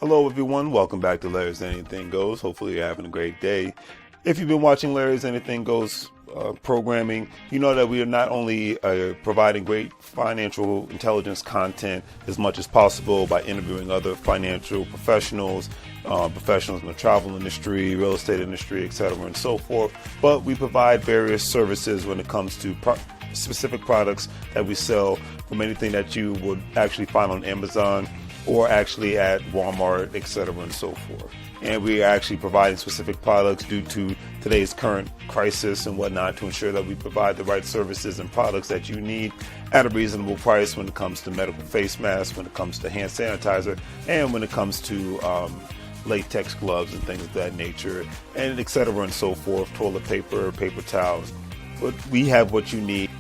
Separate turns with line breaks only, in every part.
Hello everyone, welcome back to Larry's Anything Goes. Hopefully you're having a great day. If you've been watching Larry's Anything Goes programming, you know that we are not only providing great financial intelligence content as much as possible by interviewing other financial professionals, professionals in the travel industry, real estate industry, etc. and so forth, but we provide various services when it comes to specific products that we sell, from anything that you would actually find on Amazon or actually at Walmart, etc. and so forth. And we are actually providing specific products due to today's current crisis and whatnot to ensure that we provide the right services and products that you need at a reasonable price when it comes to medical face masks, when it comes to hand sanitizer, and when it comes to latex gloves and things of that nature, and etc. and so forth, toilet paper, paper towels. But we have what you need.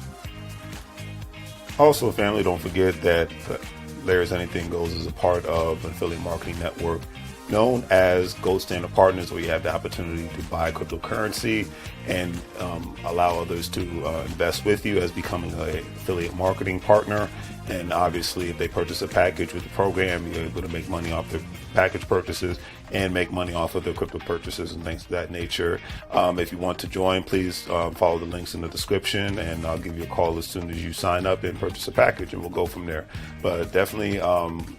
Also, family, don't forget that Larry's Anything Goes is a part of an affiliate marketing network known as Gold Standard Partners, where you have the opportunity to buy cryptocurrency and allow others to invest with you as becoming an affiliate marketing partner. And obviously, if they purchase a package with the program, you're able to make money off their package purchases and make money off of their crypto purchases and things of that nature. If you want to join, please follow the links in the description, and I'll give you a call as soon as you sign up and purchase a package, and we'll go from there. But definitely,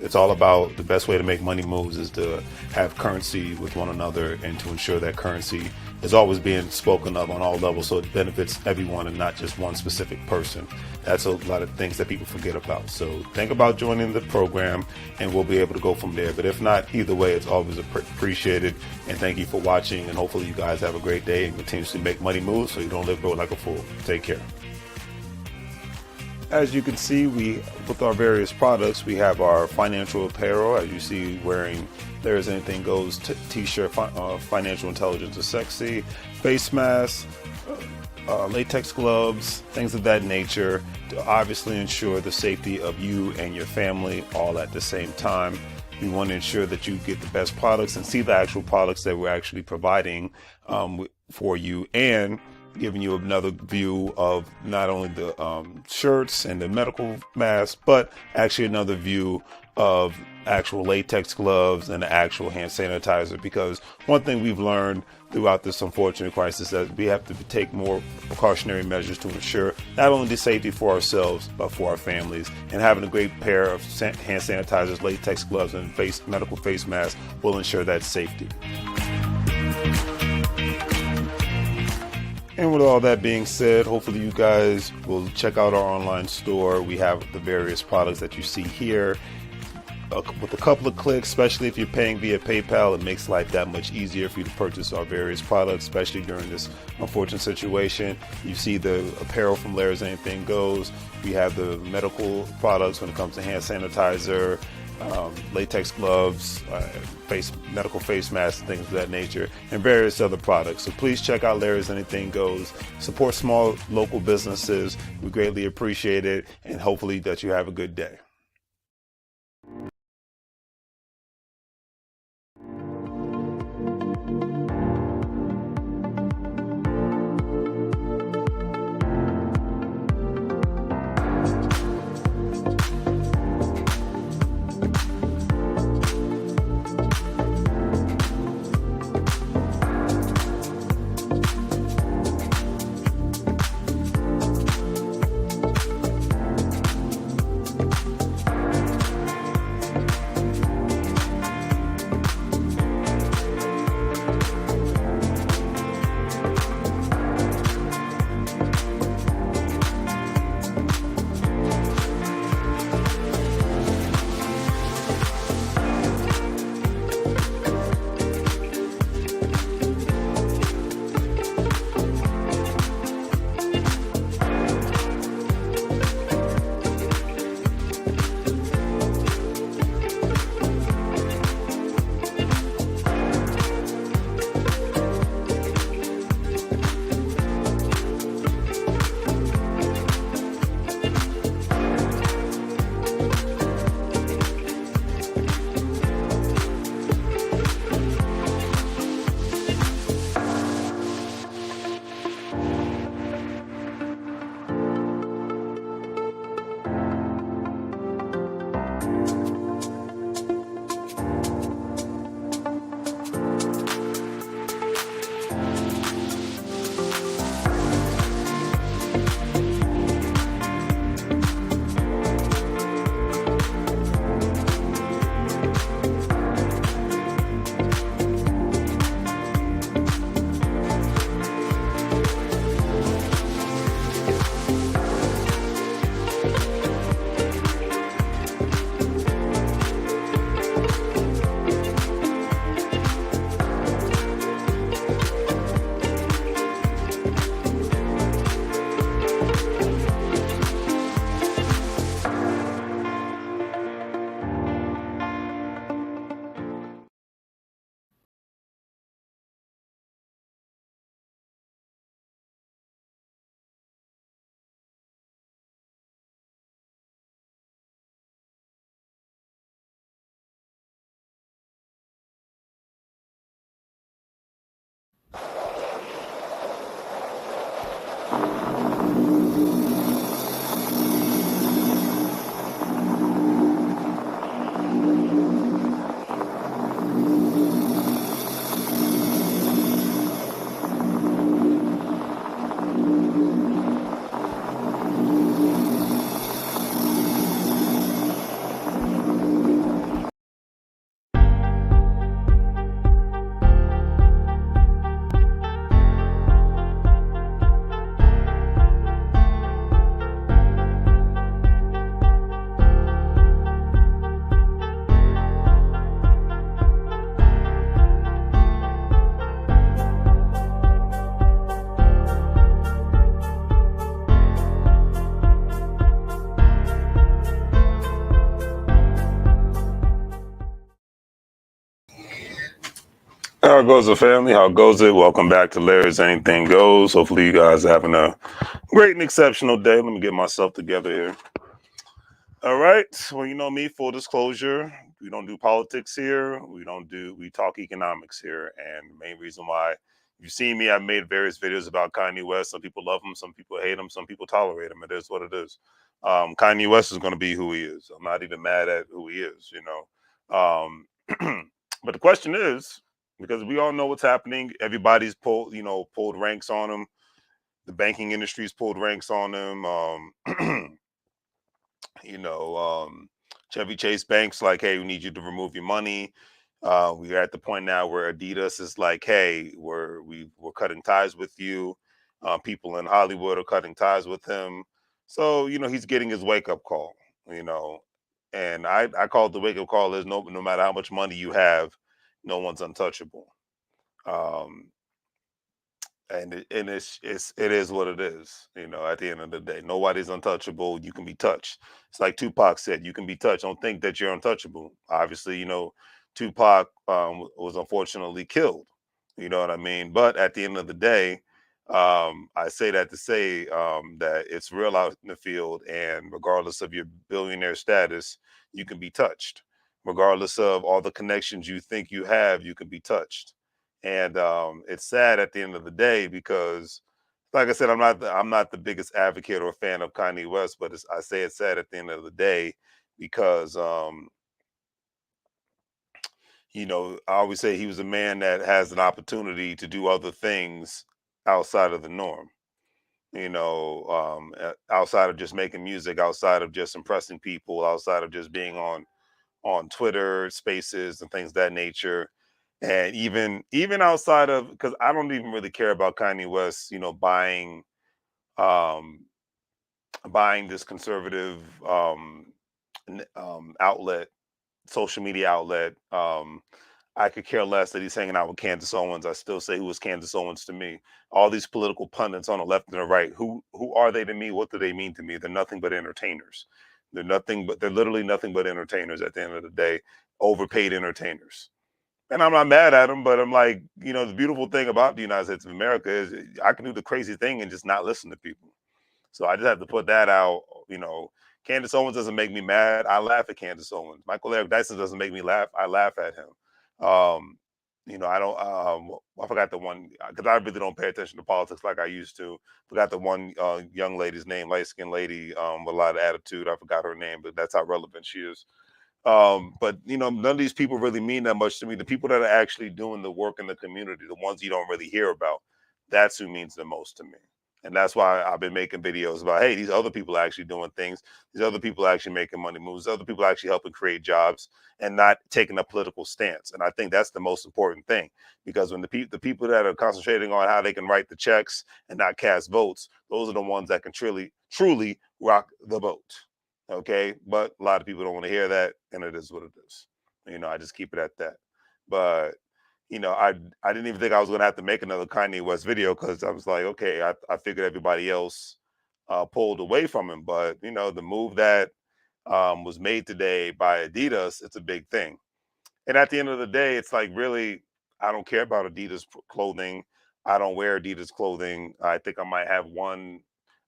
it's all about the best way to make money moves is to have currency with one another and to ensure that currency is always being spoken of on all levels, so it benefits everyone and not just one specific person. That's a lot of things that people forget about. So think about joining the program, and we'll be able to go from there. But if not, either way, it's always appreciated. And thank you for watching. And hopefully you guys have a great day and continuously make money moves so you don't live broke like a fool. Take care. As you can see, with our various products, we have our financial apparel, as you see, wearing There's Anything Goes t-shirt, financial intelligence is sexy, face masks, latex gloves, things of that nature, to obviously ensure the safety of you and your family all at the same time. We want to ensure that you get the best products and see the actual products that we're actually providing for you, and giving you another view of not only the shirts and the medical masks, but actually another view of actual latex gloves and the actual hand sanitizer. Because one thing we've learned throughout this unfortunate crisis is that we have to take more precautionary measures to ensure not only the safety for ourselves, but for our families. And having a great pair of hand sanitizers, latex gloves, and medical face masks will ensure that safety. And with all that being said, hopefully you guys will check out our online store. We have the various products that you see here. With a couple of clicks, especially if you're paying via PayPal, it makes life that much easier for you to purchase our various products, especially during this unfortunate situation. You see the apparel from Larry's Anything Goes. We have the medical products when it comes to hand sanitizer, latex gloves, medical face masks, and things of that nature, and various other products. So please check out Larry's Anything Goes. Support small local businesses. We greatly appreciate it, and hopefully that you have a good day. How goes the family? How goes it? Welcome back to Larry's Anything Goes. Hopefully you guys are having a great and exceptional day. Let me get myself together here. All right. Well, you know me, full disclosure. We don't do politics here. We talk economics here. And the main reason why you've seen me, I've made various videos about Kanye West. Some people love him, some people hate him, some people tolerate him. It is what it is. Kanye West is going to be who he is. I'm not even mad at who he is, you know. But the question is, because we all know what's happening, everybody's pulled ranks on him. The banking industry's pulled ranks on him. you know, Chevy Chase Bank's like, hey, we need you to remove your money. We're at the point now where Adidas is like, hey, we're cutting ties with you. People in Hollywood are cutting ties with him. So, he's getting his wake up call, you know. And I call it the wake up call is no matter how much money you have, no one's untouchable. Um, and it is what it is. At the end of the day, nobody's untouchable. You can be touched. It's like Tupac said, you can be touched. Don't think that you're untouchable. Obviously, Tupac was unfortunately killed. You know what I mean? But at the end of the day, I say that to say that it's real out in the field, and regardless of your billionaire status, you can be touched. Regardless of all the connections you think you have, you can be touched. And it's sad at the end of the day because, like I said, I'm not the biggest advocate or fan of Kanye West, but I say it's sad at the end of the day because I always say he was a man that has an opportunity to do other things outside of the norm. Outside of just making music, outside of just impressing people, outside of just being on Twitter Spaces and things of that nature. And even outside of, because I don't even really care about Kanye West, um, buying this conservative outlet, social media outlet. I could care less that he's hanging out with Candace Owens. I still say, who is Candace Owens to me? All these political pundits on the left and the right, who are they to me? What do they mean to me? They're nothing but entertainers. They're literally nothing but entertainers at the end of the day, overpaid entertainers. And I'm not mad at them, but I'm like, the beautiful thing about the United States of America is I can do the crazy thing and just not listen to people. So I just have to put that out. Candace Owens doesn't make me mad. I laugh at Candace Owens. Michael Eric Dyson doesn't make me laugh. I laugh at him. I don't. I forgot the one because I really don't pay attention to politics like I used to. Forgot the one young lady's name, light skinned lady with a lot of attitude. I forgot her name, but that's how relevant she is. But none of these people really mean that much to me. The people that are actually doing the work in the community, the ones you don't really hear about, that's who means the most to me. And that's why I've been making videos about, hey, these other people are actually doing things. These other people are actually making money moves. Other people are actually helping create jobs and not taking a political stance. And I think that's the most important thing, because when the people that are concentrating on how they can write the checks and not cast votes, those are the ones that can truly rock the boat. Okay, but a lot of people don't want to hear that, and it is what it is. I just keep it at that. But I didn't even think I was gonna have to make another Kanye West video because I was like, okay, I figured everybody else pulled away from him. But the move that was made today by Adidas, it's a big thing. And at the end of the day, it's like, really, I don't care about Adidas clothing. I don't wear Adidas clothing. I think I might have one.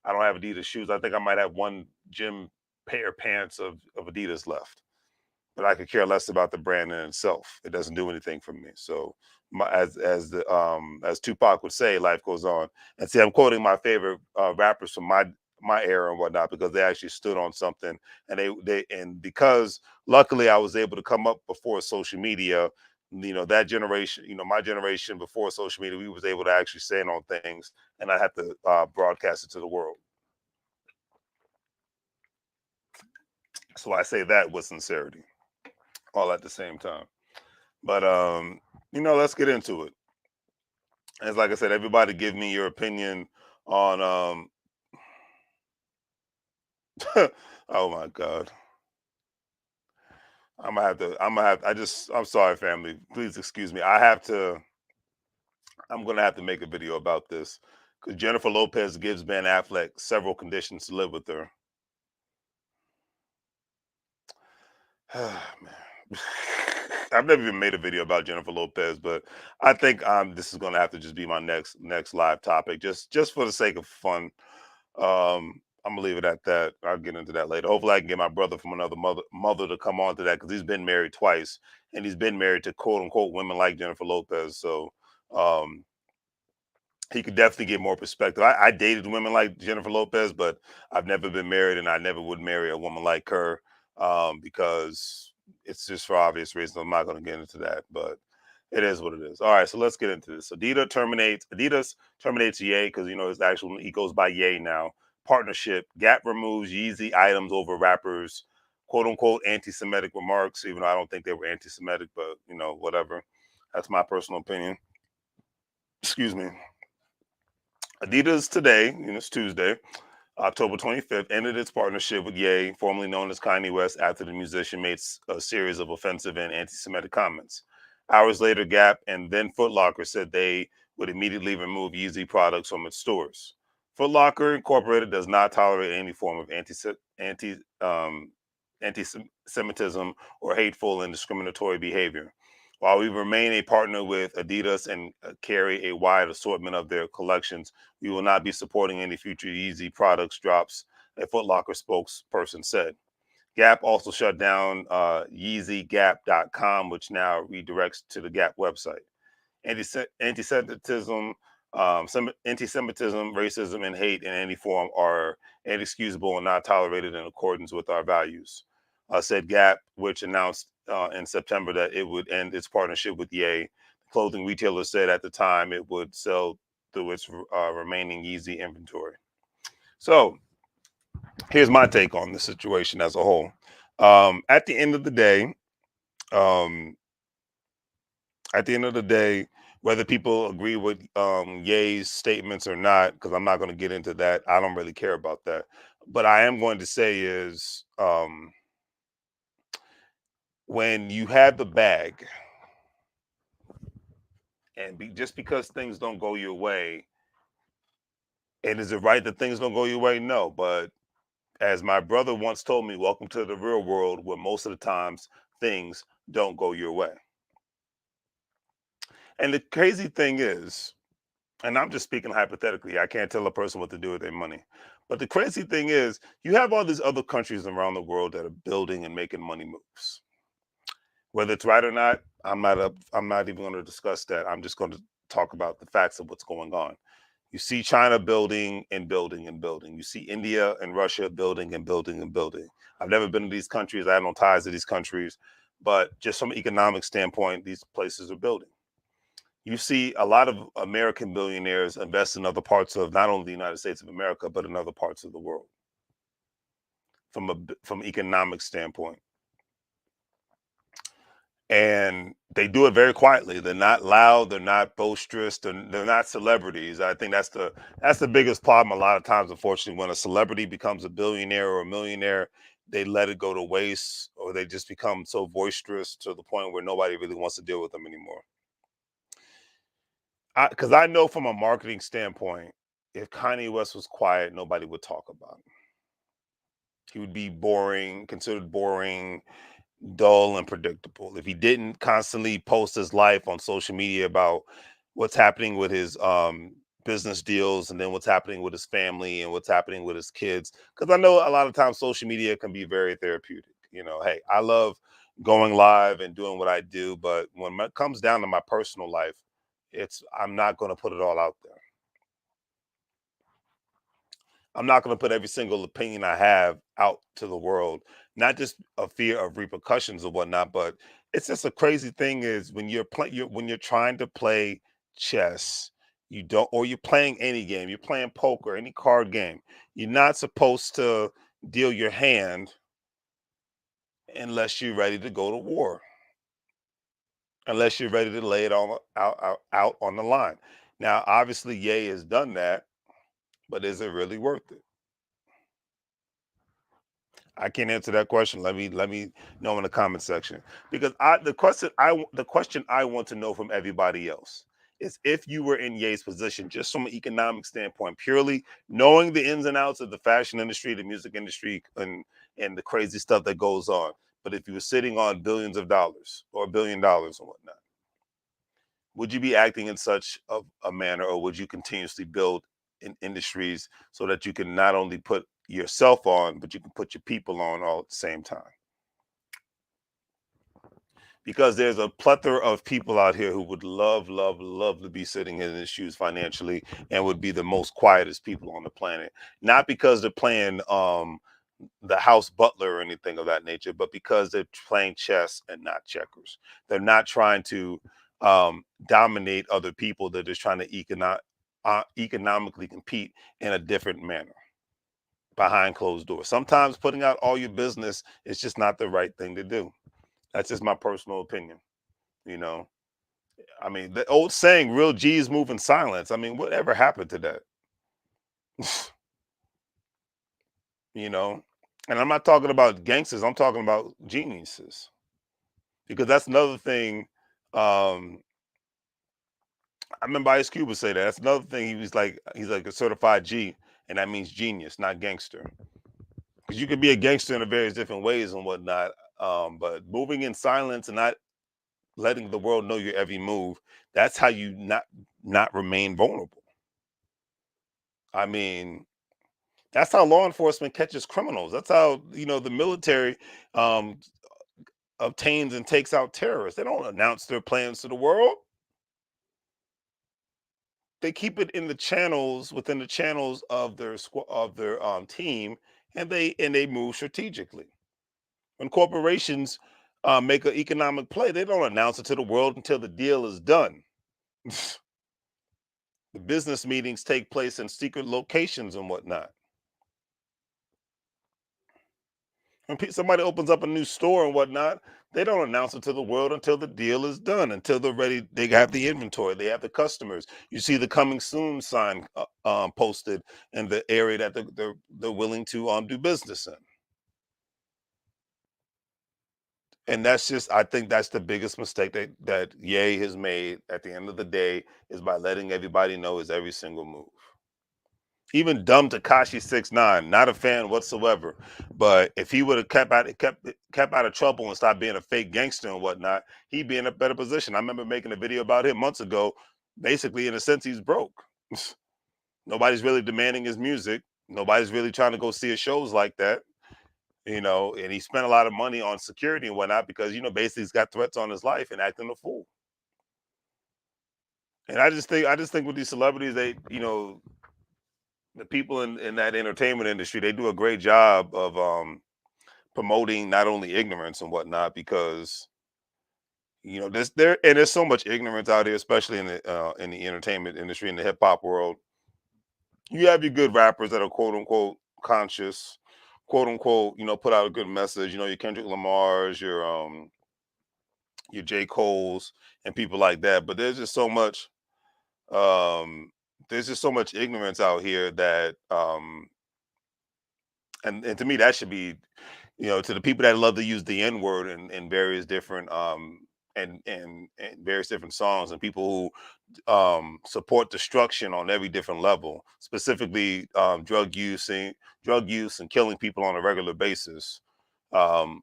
I don't have Adidas shoes. I think I might have one gym pair of pants of Adidas left, but I could care less about the brand in itself. It doesn't do anything for me. So, as Tupac would say, life goes on. And see, I'm quoting my favorite rappers from my era and whatnot, because they actually stood on something, and because luckily I was able to come up before social media. That generation, my generation before social media, we was able to actually stand on things, and I had to broadcast it to the world. So I say that with sincerity, all at the same time. But let's get into it. As like I said, everybody give me your opinion on oh my god. I'm sorry, family. Please excuse me. I'm gonna have to make a video about this. Because Jennifer Lopez gives Ben Affleck several conditions to live with her. Man. I've never even made a video about Jennifer Lopez, but I think this is going to have to just be my next live topic, just for the sake of fun. I'm gonna leave it at that. I'll get into that later. Hopefully, I can get my brother from another mother to come on to that because he's been married twice, and he's been married to quote unquote women like Jennifer Lopez. So um, he could definitely get more perspective. I dated women like Jennifer Lopez, but I've never been married, and I never would marry a woman like her because it's just for obvious reasons. I'm not going to get into that, but it is what it is. All right, so let's get into this. Adidas terminates Ye because his actual he goes by Ye now. Partnership. Gap removes Yeezy items over rappers quote unquote anti-Semitic remarks, even though I don't think they were anti-Semitic, but whatever. That's my personal opinion. Excuse me. Adidas today, it's Tuesday, October 25th, ended its partnership with Ye, formerly known as Kanye West, after the musician made a series of offensive and anti Semitic comments. Hours later, Gap and then Foot Locker said they would immediately remove Yeezy products from its stores. Foot Locker Incorporated does not tolerate any form of um, anti-Semitism or hateful and discriminatory behavior. While we remain a partner with Adidas and carry a wide assortment of their collections, we will not be supporting any future Yeezy products drops, a Foot Locker spokesperson said. Gap also shut down YeezyGap.com, which now redirects to the Gap website. Anti-Semitism, anti-Semitism, racism, and hate in any form are inexcusable and not tolerated in accordance with our values, said Gap, which announced in September that it would end its partnership with Ye. The clothing retailer said at the time it would sell through its remaining Yeezy inventory. So here's my take on the situation as a whole. At the end of the day, um, at the end of the day, whether people agree with Ye's statements or not, because I'm not going to get into that, I don't really care about that. But I am going to say is when you have the bag, and just because things don't go your way, and is it right that things don't go your way? No, but as my brother once told me, welcome to the real world where most of the times things don't go your way. And the crazy thing is, and I'm just speaking hypothetically, I can't tell a person what to do with their money. But the crazy thing is, you have all these other countries around the world that are building and making money moves. Whether it's right or not, I'm not even going to discuss that. I'm just going to talk about the facts of what's going on. You see China building and building and building. You see India and Russia building and building and building. I've never been to these countries. I have no ties to these countries, but just from an economic standpoint, these places are building. You see a lot of American billionaires invest in other parts of not only the United States of America, but in other parts of the world from an economic standpoint. And they do it very quietly. They're not loud. They're not boisterous. They're not celebrities. I think that's the biggest problem. A lot of times, unfortunately, when a celebrity becomes a billionaire or a millionaire, they let it go to waste, or they just become so boisterous to the point where nobody really wants to deal with them anymore. Because I know from a marketing standpoint, if Kanye West was quiet, nobody would talk about him. He would be boring, considered boring, dull, and predictable. If he didn't constantly post his life on social media about what's happening with his business deals and then what's happening with his family and what's happening with his kids. Because I know a lot of times social media can be very therapeutic. Hey, I love going live and doing what I do, but when it comes down to my personal life, I'm not going to put it all out there. I'm not going to put every single opinion I have out to the world, not just a fear of repercussions or whatnot, but it's just a crazy thing is when you're trying to play chess, you don't, or you're playing any game, you're playing poker, any card game, you're not supposed to deal your hand unless you're ready to go to war, unless you're ready to lay it on out on the line. Now, obviously, Ye has done that, but is it really worth it? I can't answer that question. Let me know in the comment section because the question I want to know from everybody else is if you were in Ye's position, just from an economic standpoint, purely knowing the ins and outs of the fashion industry, the music industry, and the crazy stuff that goes on. But if you were sitting on billions of dollars or $1 billion and whatnot, would you be acting in such a manner, or would you continuously build in industries so that you can not only put yourself on, but you can put your people on all at the same time? Because there's a plethora of people out here who would love, love, love to be sitting in his shoes financially and would be the most quietest people on the planet. Not because they're playing the house butler or anything of that nature, but because they're playing chess and not checkers. They're not trying to dominate other people. They're just trying to economically compete in a different manner behind closed doors. Sometimes putting out all your business is just not the right thing to do. That's just my personal opinion. You know, I mean, the old saying, real G's move in silence. I mean, whatever happened to that? you know, and I'm not talking about gangsters, I'm talking about geniuses, because that's another thing. Um, I remember Ice Cube would say that. That's another thing. He's like a certified G, and that means genius, not gangster. Because you could be a gangster in a various different ways and whatnot. But moving in silence and not letting the world know your every move, that's how you not remain vulnerable. I mean, that's how law enforcement catches criminals. That's how, the military um, obtains and takes out terrorists. They don't announce their plans to the world. They keep it in the channels, within the channels of their team, and they move strategically. When corporations make an economic play, they don't announce it to the world until the deal is done. The business meetings take place in secret locations and whatnot. When somebody opens up a new store and whatnot, they don't announce it to the world until the deal is done, until they're ready. They have the inventory, they have the customers. You see the coming soon sign posted in the area that they're willing to do business in. And that's just, I think that's the biggest mistake that Ye has made at the end of the day, is by letting everybody know his every single move. Even dumb Takashi 6ix9ine, not a fan whatsoever. But if he would have kept out of trouble and stopped being a fake gangster and whatnot, he'd be in a better position. I remember making a video about him months ago. Basically, in a sense, he's broke. Nobody's really demanding his music. Nobody's really trying to go see his shows like that. And he spent a lot of money on security and whatnot because, basically he's got threats on his life and acting a fool. And I just think with these celebrities, the people in that entertainment industry, they do a great job of promoting not only ignorance and whatnot, because there's so much ignorance out here, especially in the entertainment industry, in the hip hop world. You have your good rappers that are quote unquote conscious, quote unquote, put out a good message. Your Kendrick Lamar's, your J. Cole's, and people like that. But um there's just so much ignorance out here that and to me that should be, to the people that love to use the N word in various different and various different songs, and people who support destruction on every different level, specifically drug use and killing people on a regular basis. Um,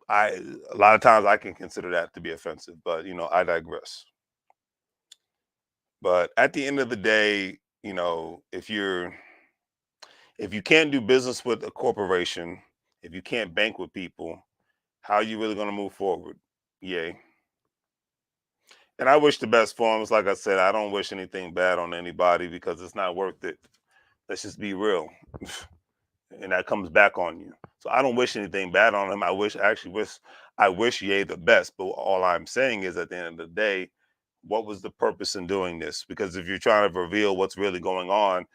I A lot of times I can consider that to be offensive, but I digress. But at the end of the day, if you can't do business with a corporation, if you can't bank with people, how are you really going to move forward? Yay. And I wish the best for him. Like I said, I don't wish anything bad on anybody because it's not worth it. Let's just be real. And that comes back on you. So I don't wish anything bad on him. I wish Ye the best. But all I'm saying is, at the end of the day, what was the purpose in doing this? Because if you're trying to reveal what's really going on,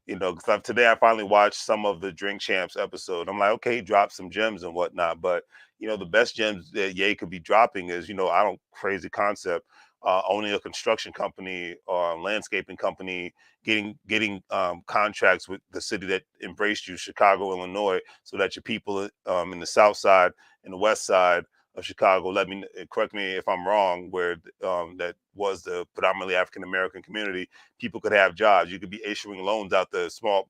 because today I finally watched some of the Drink Champs episode. I'm like, okay, he dropped some gems and whatnot, but the best gems that Ye could be dropping is, I don't, crazy concept, owning a construction company or a landscaping company, getting contracts with the city that embraced you, Chicago, Illinois, so that your people in the South Side and the West Side of Chicago, correct me if I'm wrong, where that was the predominantly African American community, people could have jobs. You could be issuing loans out to small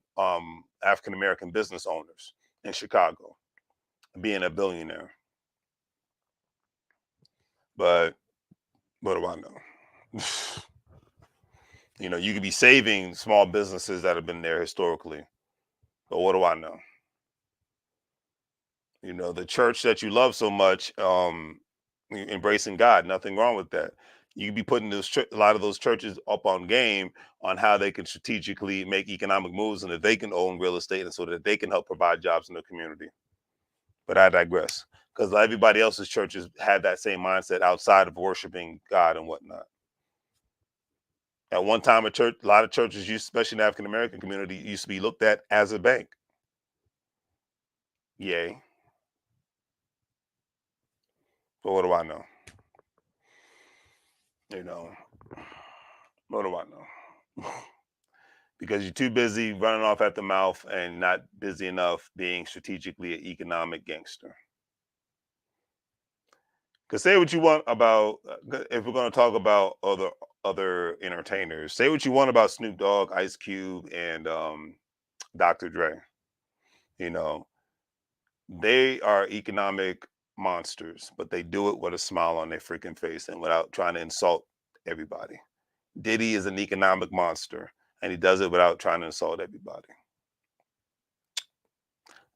African American business owners in Chicago, being a billionaire. But what do I know? You could be saving small businesses that have been there historically, but what do I know? The church that you love so much, embracing God, nothing wrong with that. You could be putting a lot of those churches up on game on how they can strategically make economic moves and that they can own real estate and so that they can help provide jobs in the community. But I digress because everybody else's churches had that same mindset outside of worshiping God and whatnot. At one time, a lot of churches, especially in the African American community, used to be looked at as a bank. Yay. But what do I know? You know, what do I know? Because you're too busy running off at the mouth and not busy enough being strategically an economic gangster. Because say what you want about, if we're going to talk about other entertainers, say what you want about Snoop Dogg, Ice Cube, and Dr. Dre. You know, they are economic monsters, but they do it with a smile on their freaking face and without trying to insult everybody. Diddy is an economic monster, and he does it without trying to insult everybody.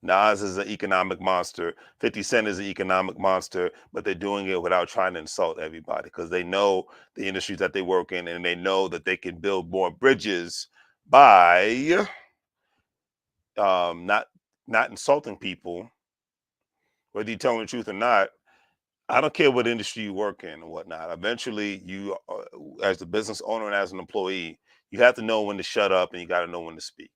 Nas is an economic monster. 50 Cent is an economic monster, but they're doing it without trying to insult everybody because they know the industries that they work in and they know that they can build more bridges by not insulting people, whether you tell them the truth or not. I don't care what industry you work in and whatnot. Eventually, as the business owner and as an employee, you have to know when to shut up and you got to know when to speak.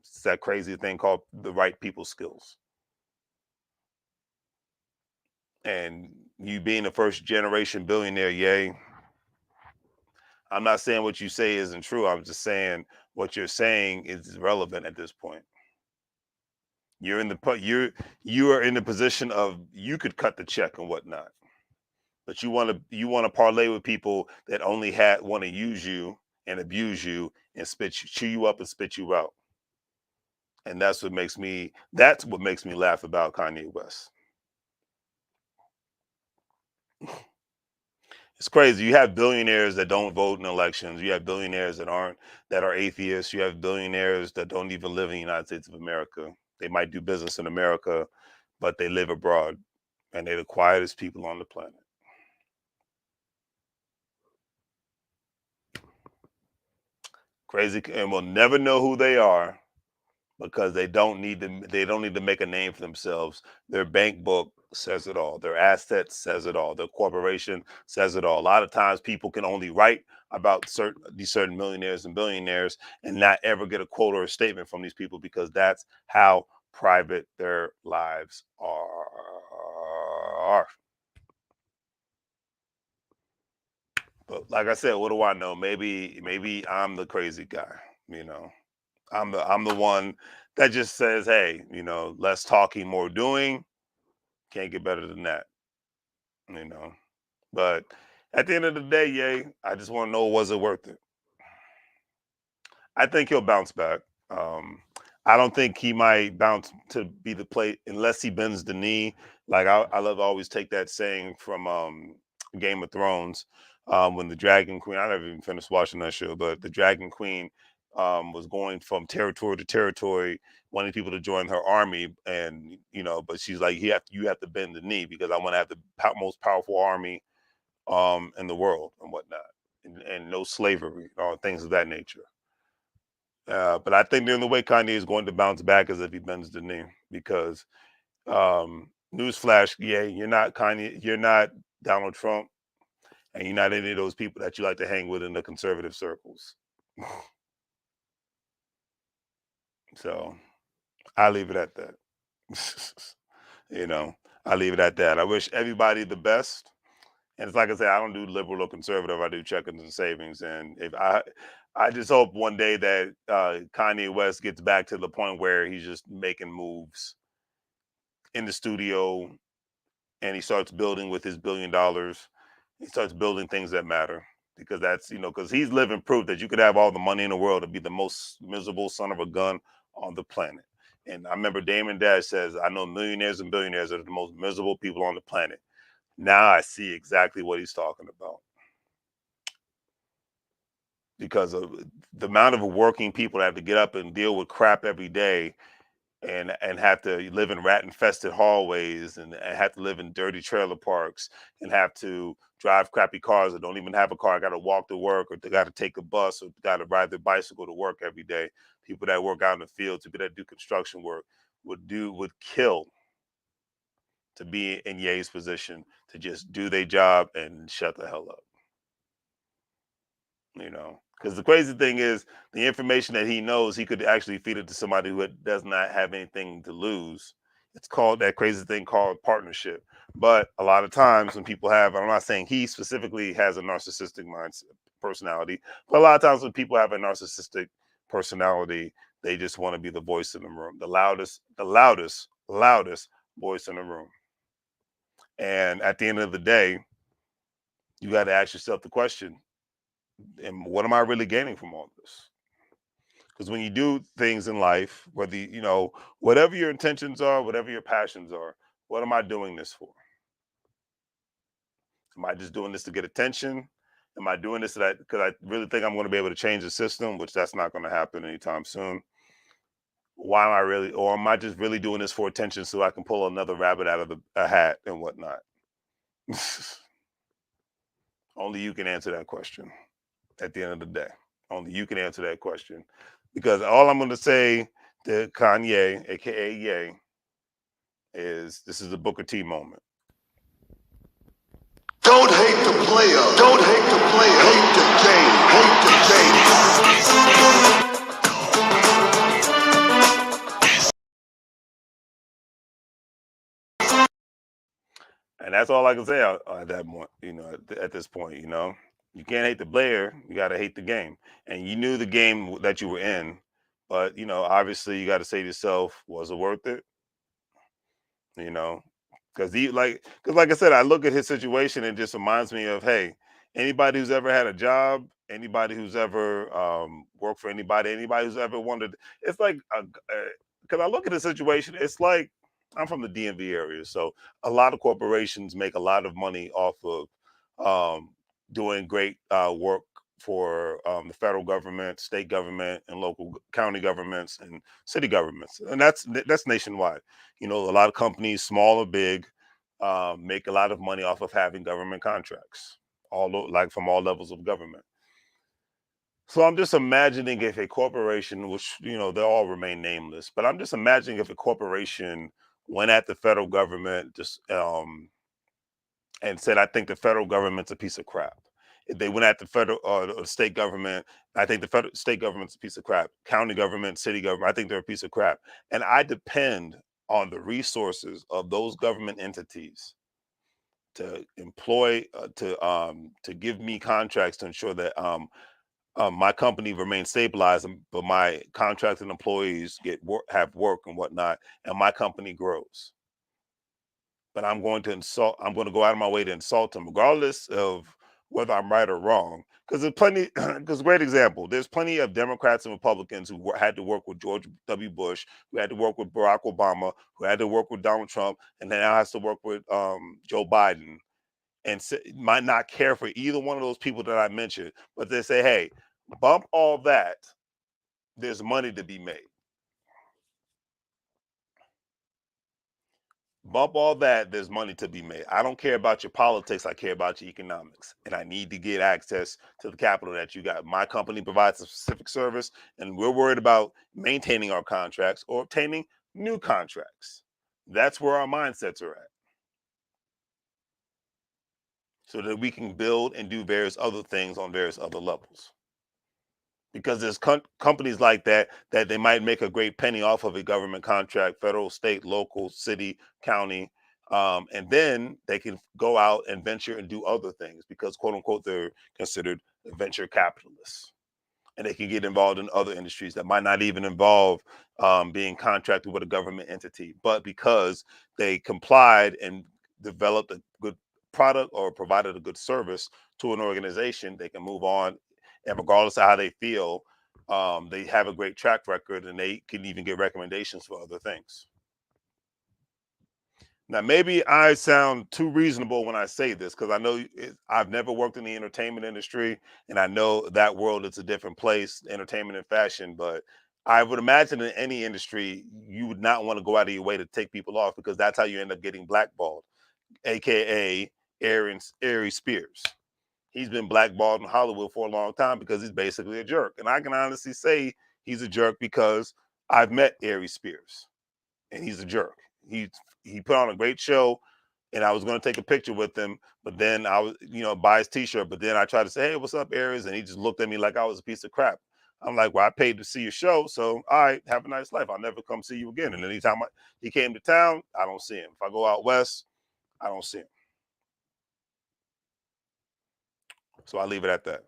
It's that crazy thing called the right people skills. And you being a first generation billionaire, yay. I'm not saying what you say isn't true. I'm just saying what you're saying is relevant at this point. You're in the you are in the position of you could cut the check and whatnot, but you want to parlay with people that only want to use you and abuse you and chew you up and spit you out. And that's what makes me laugh about Kanye West. It's crazy. You have billionaires that don't vote in elections. You have billionaires that are atheists. You have billionaires that don't even live in the United States of America. They might do business in America, but they live abroad, and they're the quietest people on the planet. Crazy, and we'll never know who they are because they don't need to make a name for themselves. Their bank book says it all. Their assets says it all. Their corporation says it all. A lot of times people can only write about certain millionaires and billionaires and not ever get a quote or a statement from these people because that's how private their lives are. But like I said, what do I know? Maybe I'm the crazy guy, you know. I'm the one that just says, "Hey, less talking, more doing." Can't get better than that, you know. But at the end of the day, yay, I just want to know, was it worth it? I think he'll bounce back. Um, I don't think he might bounce to be the play unless he bends the knee. Like I love to always take that saying from Game of Thrones when the Dragon Queen. I never even finished watching that show, but the Dragon Queen was going from territory to territory, wanting people to join her army, and but she's like, you have to bend the knee because I want to have the most powerful army in the world and whatnot, and no slavery, things of that nature. But I think the only way Kanye is going to bounce back is if he bends the knee. Because newsflash, yeah, you're not Kanye, you're not Donald Trump, and you're not any of those people that you like to hang with in the conservative circles. So I leave it at that. you know, I leave it at that. I wish everybody the best. And it's like I said, I don't do liberal or conservative. I do checkings and savings. And if I just hope one day that Kanye West gets back to the point where he's just making moves in the studio and he starts building with his $1 billion. He starts building things that matter because because he's living proof that you could have all the money in the world and be the most miserable son of a gun on the planet. And I remember Damon Dash says, I know millionaires and billionaires are the most miserable people on the planet. Now I see exactly what he's talking about, because of the amount of working people that have to get up and deal with crap every day, and have to live in rat infested hallways, and have to live in dirty trailer parks, and have to drive crappy cars, or don't even have a car, got to walk to work, or they got to take a bus, or got to ride their bicycle to work every day. People that work out in the fields, people that do construction work would kill to be in Ye's position, to just do their job and shut the hell up. Because the crazy thing is, the information that he knows, he could actually feed it to somebody who does not have anything to lose. It's called that crazy thing called partnership. But a lot of times when people have, I'm not saying he specifically has a narcissistic mindset personality, but a lot of times when people have a narcissistic personality, they just want to be the voice in the room, the loudest voice in the room. And at the end of the day, you got to ask yourself the question, and what am I really gaining from all this? Because when you do things in life, whether whatever your intentions are, whatever your passions are, what am I doing this for? Am I just doing this to get attention? Am I doing this because I really think I'm going to be able to change the system, which that's not going to happen anytime soon? Why am I really, or am I just really doing this for attention so I can pull another rabbit out of a hat and whatnot? Only you can answer that question at the end of the day. Only you can answer that question. Because all I'm going to say to Kanye, aka Ye, is this is a Booker T moment.
Don't hate the player. Don't hate the player. Hate the game. Hate the game.
And that's all I can say at that point, at this point, you can't hate the player, you got to hate the game. And you knew the game that you were in, but, obviously you got to say to yourself, was it worth it? you know because like I said, I look at his situation and it just reminds me of, hey, anybody who's ever had a job, anybody who's ever worked for anybody who's ever wanted, it's like because I look at the situation, it's like, I'm from the DMV area, so a lot of corporations make a lot of money off of um, doing great work for the federal government, state government, and local county governments and city governments, and that's nationwide. A lot of companies, small or big, make a lot of money off of having government contracts, like from all levels of government. So I'm just imagining if a corporation, which they all remain nameless, but I'm just imagining if a corporation went at the federal government just and said, "I think the federal government's a piece of crap." If they went at the federal or the state government, I think the federal state government's a piece of crap. County government, city government, I think they're a piece of crap. And I depend on the resources of those government entities to employ, to give me contracts to ensure that my company remains stabilized, but my contracted employees have work and whatnot, and my company grows. But I'm going to go out of my way to insult them, regardless of whether I'm right or wrong. Because there's plenty, because great example, there's plenty of Democrats and Republicans who had to work with George W. Bush, who had to work with Barack Obama, who had to work with Donald Trump, and then now has to work with Joe Biden, and might not care for either one of those people that I mentioned, but they say, hey, bump all that, there's money to be made. Bump all that, there's money to be made. I don't care about your politics, I care about your economics. And I need to get access to the capital that you got. My company provides a specific service, and we're worried about maintaining our contracts or obtaining new contracts. That's where our mindsets are at. So that we can build and do various other things on various other levels. Because there's companies like that they might make a great penny off of a government contract, federal, state, local, city, county, and then they can go out and venture and do other things because, quote unquote, they're considered venture capitalists, and they can get involved in other industries that might not even involve being contracted with a government entity, but because they complied and developed a good product or provided a good service to an organization, they can move on, and regardless of how they feel, they have a great track record, and they can even get recommendations for other things. Now, maybe I sound too reasonable when I say this because I know I've never worked in the entertainment industry, and I know that world is a different place, entertainment and fashion. But I would imagine in any industry, you would not want to go out of your way to take people off because that's how you end up getting blackballed, aka Aries Spears. He's been blackballed in Hollywood for a long time because he's basically a jerk, and I can honestly say he's a jerk because I've met Aries Spears and he's a jerk. He he put on a great show, and I was going to take a picture with him, but then I was, buy his T-shirt. But then I tried to say, "Hey, what's up, Aries?" And he just looked at me like I was a piece of crap. I'm like, "Well, I paid to see your show, so all right, have a nice life. I'll never come see you again." And anytime he came to town, I don't see him. If I go out west, I don't see him. So I leave it at that.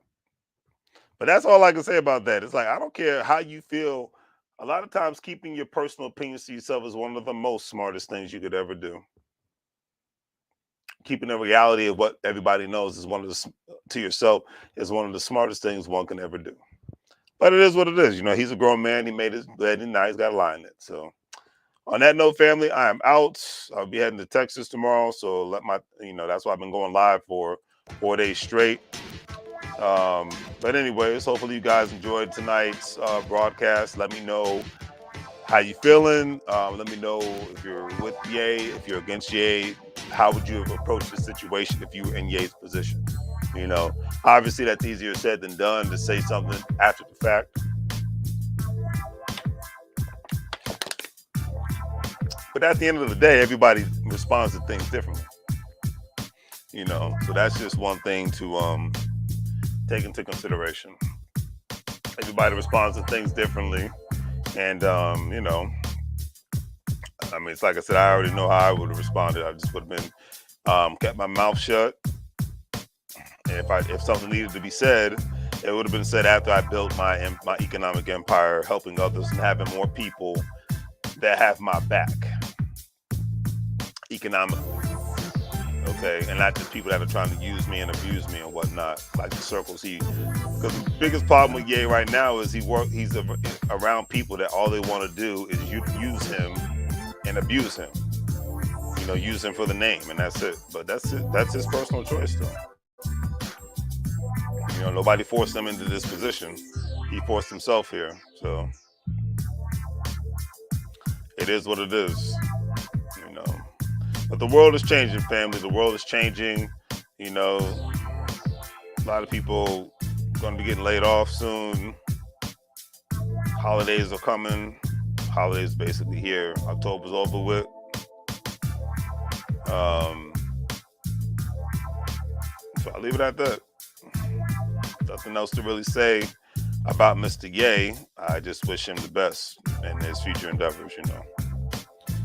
But that's all I can say about that. It's like I don't care how you feel. A lot of times, keeping your personal opinions to yourself is one of the most smartest things you could ever do. Keeping the reality of what everybody knows is to yourself is one of the smartest things one can ever do. But it is what it is. He's a grown man. He made his bed and now he's got a lie in it. So on that note, family, I am out. I'll be heading to Texas tomorrow. So that's why I've been going live for 4 days straight. But anyways, hopefully you guys enjoyed tonight's broadcast. Let me know how you feeling. Let me know if you're with Ye, if you're against Ye. How would you have approached the situation if you were in Ye's position? Obviously that's easier said than done to say something after the fact. But at the end of the day, everybody responds to things differently. So that's just one thing to take into consideration. Everybody responds to things differently. And, it's like I said, I already know how I would have responded. I just would have been, kept my mouth shut. And if something needed to be said, it would have been said after I built my economic empire, helping others and having more people that have my back economically. Okay, and not just people that are trying to use me and abuse me and whatnot, like the circles because the biggest problem with Ye right now is he's around people that all they want to do is use him and abuse him. Use him for the name, and that's it. But that's it. That's his personal choice, though. Nobody forced him into this position. He forced himself here. So it is what it is. But the world is changing, family. The world is changing. A lot of people going to be getting laid off soon. Holidays are coming. Holidays basically here. October's over with. So I'll leave it at that. Nothing else to really say about Mr. Ye. I just wish him the best in his future endeavors,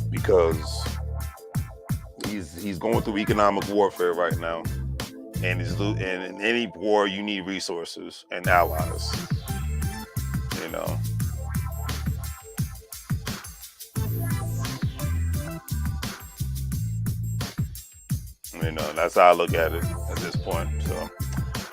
because he's going through economic warfare right now, and in any war you need resources and allies. That's how I look at it at this point. So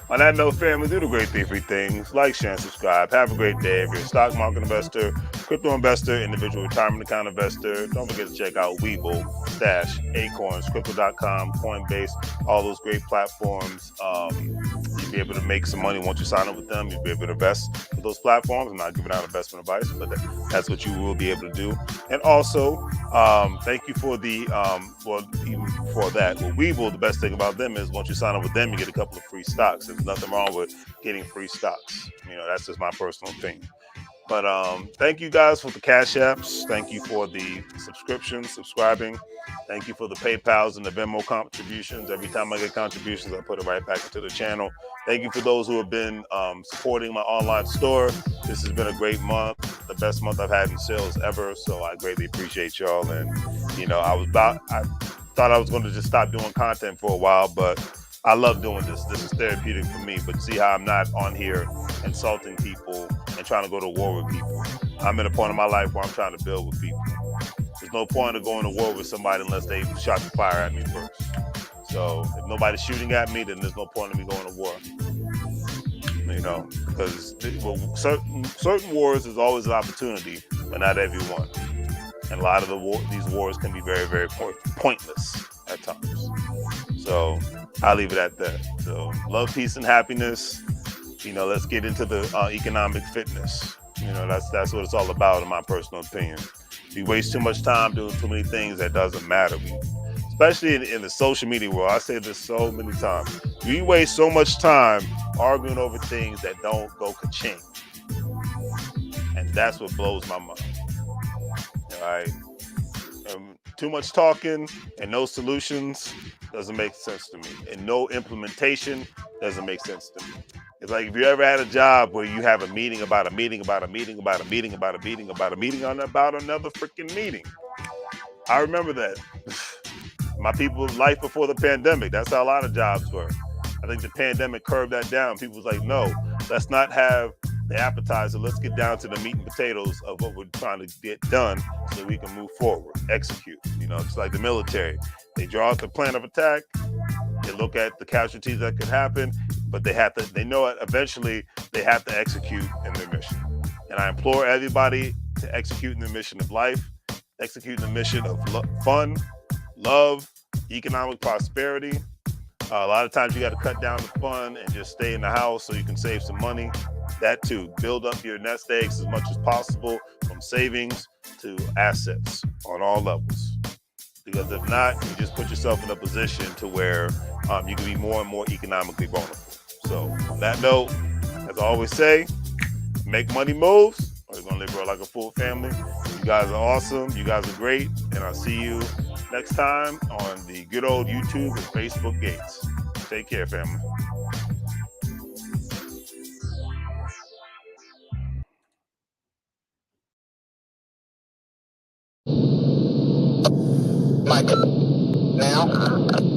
on that note, family, do the great 3 things. Like, share, and subscribe. Have a great day. If you're a stock market investor, crypto investor, individual retirement account investor, don't forget to check out WEBULL, Stash, Acorns, Crypto.com, Coinbase, all those great platforms. You'll be able to make some money once you sign up with them. You'll be able to invest with those platforms. I'm not giving out investment advice, but that's what you will be able to do. And also, thank you for even before that, with WEBULL, the best thing about them is once you sign up with them, you get a couple of free stocks. There's nothing wrong with getting free stocks. That's just my personal opinion. But thank you guys for the Cash Apps. Thank you for the subscribing. Thank you for the PayPals and the Venmo contributions. Every time I get contributions, I put it right back into the channel. Thank you for those who have been supporting my online store. This has been a great month, the best month I've had in sales ever. So I greatly appreciate y'all. And I thought I was going to just stop doing content for a while, but I love doing this. This is therapeutic for me. But see how I'm not on here insulting people and trying to go to war with people. I'm in a point in my life where I'm trying to build with people. There's no point of going to war with somebody unless they shot the fire at me first. So if nobody's shooting at me, then there's no point in me going to war. Because certain wars is always an opportunity, but not every one. and a lot of these wars can be very, very pointless at times. So I'll leave it at that. So love, peace, and happiness. Let's get into the economic fitness. That's what it's all about, in my personal opinion. We waste too much time doing too many things that doesn't matter. Especially in the social media world, I say this so many times. We waste so much time arguing over things that don't go ka-ching, and that's what blows my mind. All right. Too much talking and no solutions doesn't make sense to me. And no implementation doesn't make sense to me. It's like, if you ever had a job where you have a meeting about a meeting about a meeting about a meeting about a meeting about a meeting on about another freaking meeting. I remember that. My people's life before the pandemic. That's how a lot of jobs were. I think the pandemic curved that down. People was like, no, let's not have the appetizer. Let's get down to the meat and potatoes of what we're trying to get done so we can move forward, execute. Just like the military. They draw out the plan of attack. They look at the casualties that could happen, but they know it eventually they have to execute in their mission. And I implore everybody to execute in the mission of life, execute in the mission of fun, love, economic prosperity. A lot of times you got to cut down the fun and just stay in the house so you can save some money. That too. Build up your nest eggs as much as possible, from savings to assets on all levels. Because if not, you just put yourself in a position to where you can be more and more economically vulnerable. So on that note, as I always say, make money moves, or you're going to live like a full family. You guys are awesome. You guys are great. And I'll see you next time on the good old YouTube and Facebook gates. Take care, family.
Mike, now.